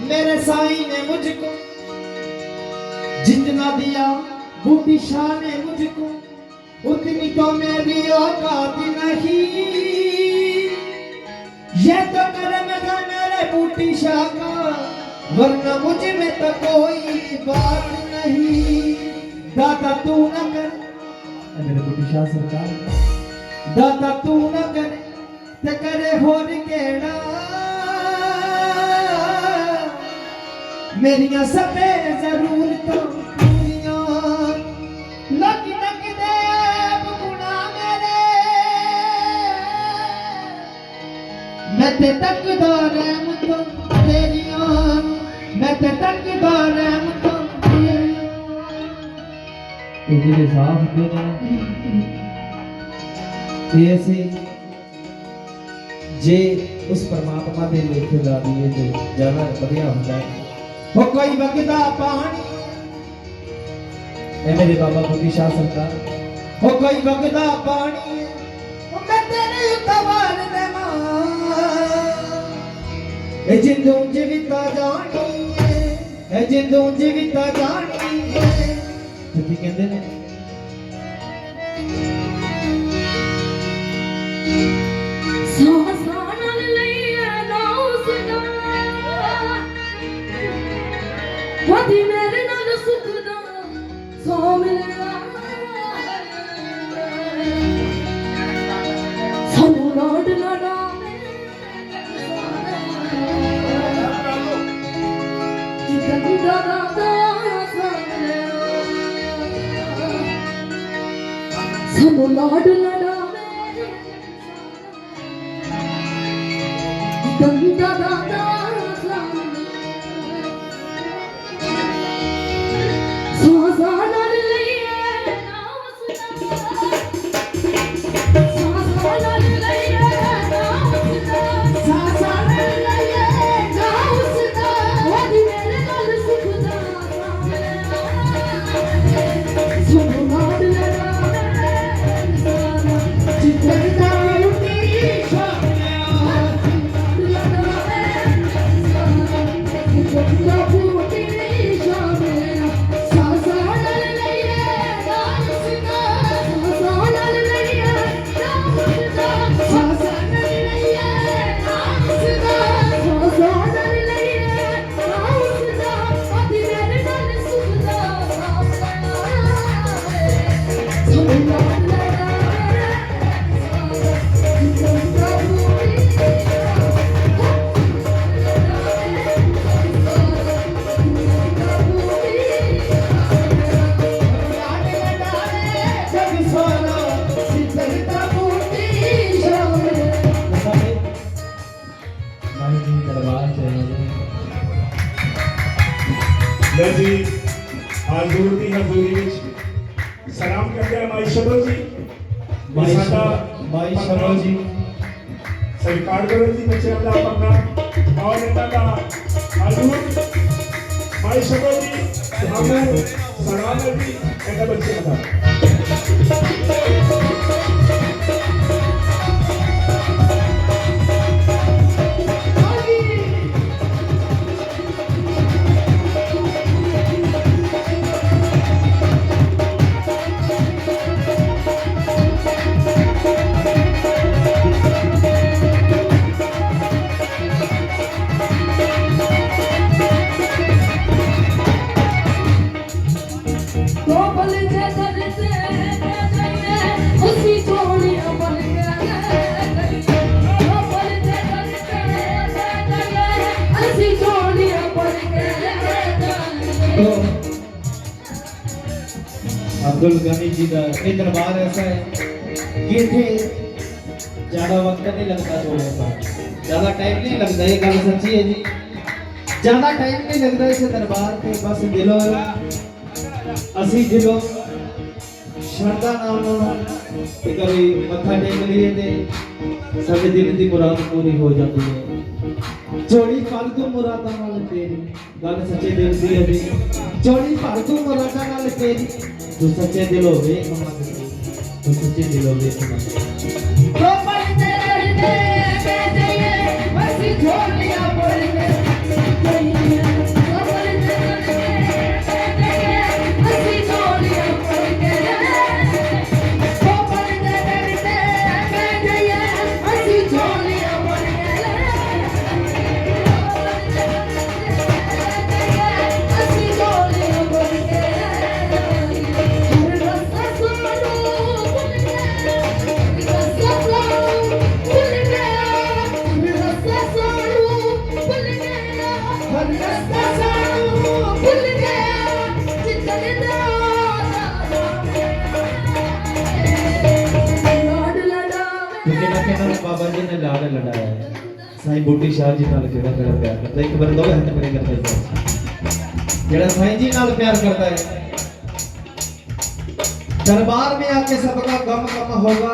मेरे साईं ने मुझको जितना दिया बूटी शाह ने मुझको उतनी तो मेरी औकात नहीं। ये तो कर्म था मेरे बूटी शाह का, वरना मुझ में तो कोई बात नहीं। दाता तू न कर, मेरे बूटी शाह सरकार, दाता तू न करे ते करे होर केड़ा। मेरिया सबे जरूरतों पूरियां लग लग दे गुना मेरे। मैं ते तकदा रहमतों तेरियां, मैं ते तकदा रहमतों तेरियां। ये साफ देना ऐसे जे उस परमात्मा दे लेखे ला दिए ते जाना बढ़िया होता है। वो कोई वगदा पानी ए मेरे बाबा बूटी शाह सरकार, वो कोई वगदा पानी वो मैं तेरे उतवार दे मां। ए जिंदू जीविता जानी है, ए जिंदू जीविता जानी है। तो कहते ने वधी मेरे नाल सुख दा सो मिलना। सानू लाड लाडा जितनी दादा दया सानू लाड लाडा जितनी दादा जी हजूर की हजूरी सलाम करते हैं माई शबो जी, माई शबो जी सरकार करो जी बच्चे अपना पढ़ना और इतना का हजूर माई शबो जी हमें सलाम है जी इतना बच्चे अपना अब्दुल गनी जी का ये दरबार ऐसा है कि इतने ज़्यादा वक्त नहीं लगता छोड़ने पर, ज़्यादा टाइम नहीं लगता। ये गल सच्ची है जी, ज़्यादा टाइम नहीं लगता इस दरबार पे। बस दिलों असी दिलों श्रद्धा नाल कभी मत्था टेक लिए ते साडे दिल की मुराद पूरी हो जाती है। चोरी फालतू मुरादा नाल तेरी गल सच्चे दिल दी है जी, चोरी फालतू मुरादा नाल तेरी तू सच्चे दिलों वेख मंगदी, तू सच्चे दिलों वेख मंगदी। तो पढ़ते पढ़ते मैं ये बस झोलियां पढ़ते ने लाड़ लड़ाया है साईं बूटी शाह जी नाल केड़ा केड़ा प्यार करता है एक बार दो हाथ खड़े करके दो जेड़ा साईं जी नाल प्यार करता है दरबार में आके सबका गम कम होगा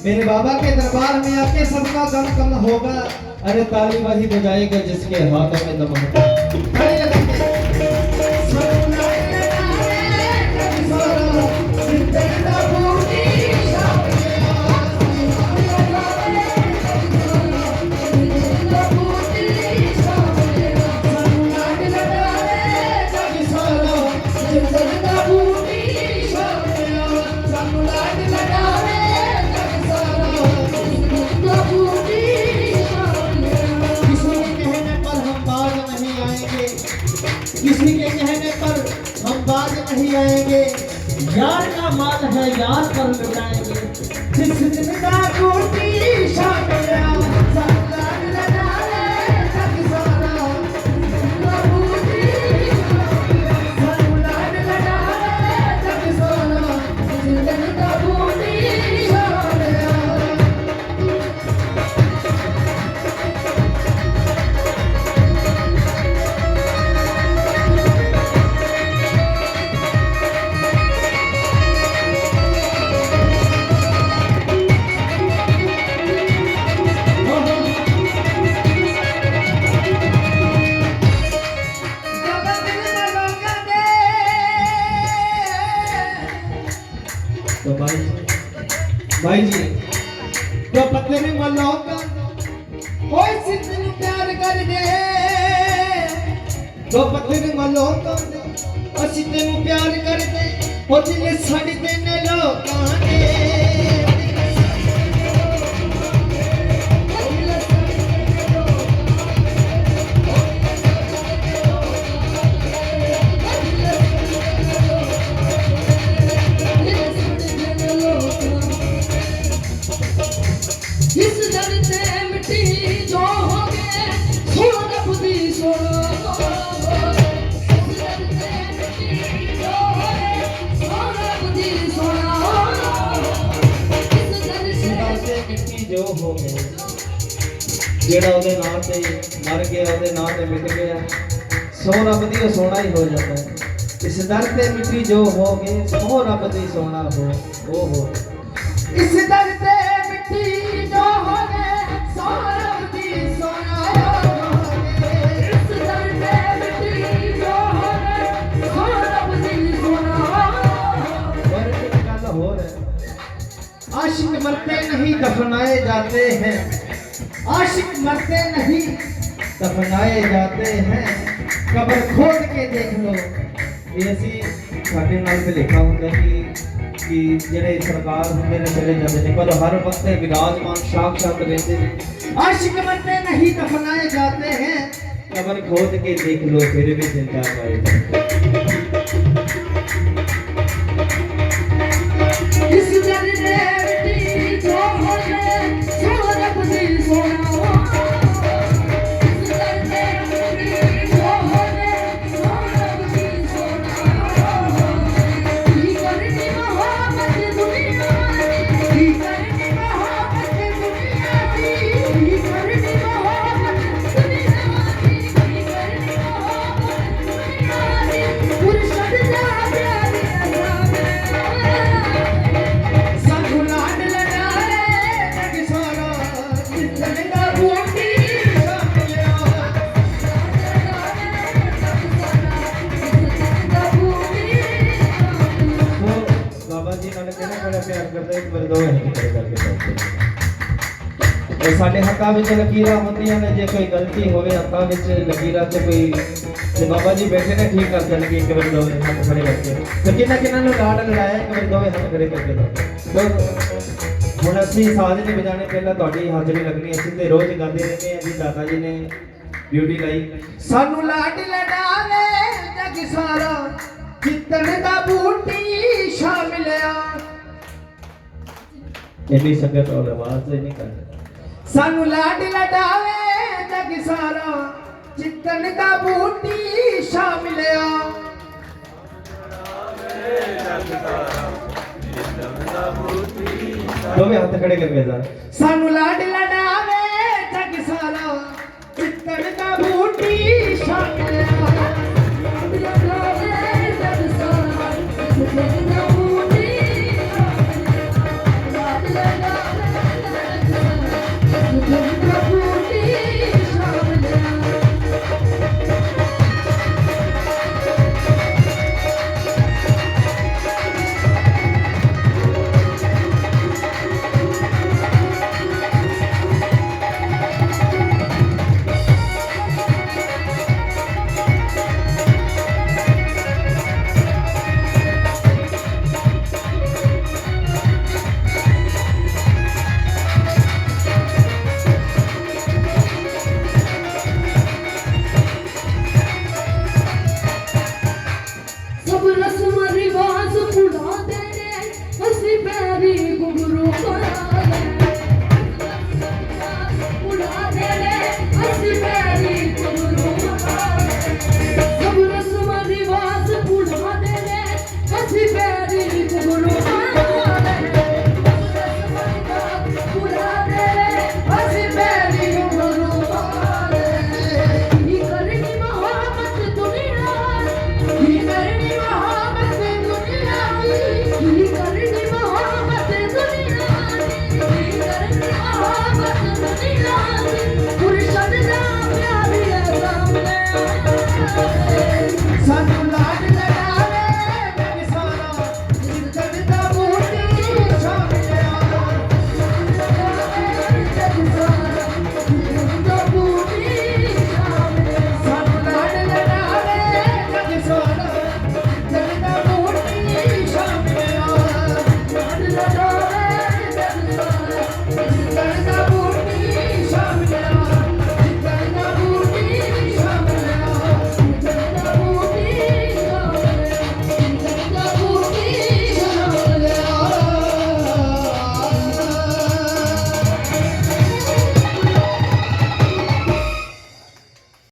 मेरे बाबा के दरबार में आके सबका गम कम होगा अरे ताली वही बजाएगा जिसके हाथों में दम होगा खड़े लगाएंगे किसी के कहने पर हम बाज नहीं आएंगे यार का माल है यार पर लुटाएंगे जिस दिन का कोटी शामिल तो भाई जी तो पतले में मल्लो का कोई सिद्ध प्यार कर दे तो पतले में मल्लो का ਅਸੀਂ ਤੈਨੂੰ प्यार कर दे और दिल छड़ देने लोकां ने इस दर से मिट्टी जो हो गए सोना खुदी सोना इस दर से मिट्टी जो हो गए सोना खुदी सोना इस दर से मिट्टी जो हो गए ਜਿਹੜਾ ਉਹਦੇ ਨਾਂ ਤੇ ਮਰ ਗਿਆ ਉਹਦੇ ਨਾਂ ਤੇ ਮਿਟ ਗਿਆ ਸੋ ਰੱਬ ਦੀ ਉਹ ਸੋਨਾ ਹੀ ਹੋ ਜਾਂਦਾ ਹੈ ਇਸ ਦਰ ਤੇ ਮਿੱਟੀ ਜੋ ਹੋ ਗਏ ਸੋ ਰੱਬ ਦੀ ਸੋਨਾ ਹੋ ਉਹ ਹੋ ਇਸ ਦਰ ਤੇ ਮਿੱਟੀ ਜੋ ਹੋ ਗਏ ਸੋ ਰੱਬ ਦੀ ਸੋਨਾ इस दर से मिट्टी जो हो गए सोना खुदी सोना और एक गल हो है आशिक मरते नहीं दफनाए जाते हैं आशिक मरते नहीं दफनाए जाते हैं कब्र खोद के देख लो ये ਅਸੀਂ ਸਾਡੇ ਨਾਲ ਭੁਲੇਖਾ ਹੁੰਦਾ ਕਿ ਜਿਹੜੇ ਸਰਕਾਰ ਹੁੰਦੇ ਨੇ ਚਲੇ ਜਾਂਦੇ ਨੇ ਪਰ ਹਰ ਵਕਤ ਵਿਰਾਜਮਾਨ ਸਾਖਸ਼ਾਤ ਰਹਿੰਦੇ ਨੇ आशिक मरते नहीं दफनाए जाते हैं कब्र खोद के देख लो फिर भी जिंदा पाए इस दर से मिट्टी जो हो गए सोना खुदी सोना इस दर से मिट्टी जो हो गए सोना खुदी सोना की करनी मोहब्बत दुनिया की करनी मोहब्बत दुनिया की करनी मोहब्बत दुनिया की करनी मोहब्बत दुनिया की पुरुष दा प्यार साधु लाड लड़ाए जग सारा जितने का बूटी शामिलिया बाबा जी नाल कहना बड़ा प्यार करता एक बार दो हाथ खड़े करके ਇਹ ਸਾਡੇ ਹੱਥਾਂ ਵਿੱਚ ਲਕੀਰਾਂ ਹੁੰਦੀਆਂ ਨੇ ਜੇ ਕੋਈ ਗਲਤੀ ਹੋਵੇ ਹੱਥਾਂ ਵਿੱਚ ਲਕੀਰਾਂ ਤੇ ਕੋਈ ਤੇ ਬਾਬਾ ਜੀ ਬੈਠੇ ਨੇ ਠੀਕ ਕਰ ਦੇਣਗੇ ਇੱਕ ਵਾਰ ਦੋ ਹੱਥ ਖੜੇ ਕਰਕੇ ਤੇ ਕਿੰਨਾ ਨੂੰ ਲਾੜ ਲੜਾਇਆ ਇੱਕ ਵਾਰ ਦੋਵੇਂ ਹੱਥ ਖੜੇ ਕਰਕੇ ਦੋ ਹੁਣ ਅਸੀਂ ਸਾਜ਼ ਨਹੀਂ ਵਜਾਣੇ ਪਹਿਲਾਂ ਤੁਹਾਡੀ ਹਾਜ਼ਰੀ ਲੱਗਣੀ ਅਸੀਂ ਤੇ ਰੋਜ਼ ਗਾਉਂਦੇ ਰਹਿੰਦੇ ਆ ਜੀ ਦਾਦਾ ਜੀ ਨੇ ਡਿਊਟੀ ਲਾਈ ਸਾਨੂੰ ਲਾਡ ਲੜਾਵੇ ਜਗ ਸਾਰਾ ਜਿੱਤਣ ਦਾ ਬੂਟੀ ਸ਼ਾਮਿਲਿਆ ਇੰਨੀ ਸੰਗਤ ਔਰ ਆਵਾਜ਼ ਨਹੀਂ ਕਰਦੇ ਸਾਨੂੰ ਲਾਡ ਲੜਾਵੇ ਜਗ ਸਾਰਾ ਜਿੱਤਣ ਦਾ ਬੂਟੀ ਸ਼ਾਮਿਲਿਆ ਦੋਵੇਂ ਹੱਥ ਖੜੇ ਕਰਕੇ ਜਾ ਸਾਨੂੰ ਲਾਡ ਲੜਾ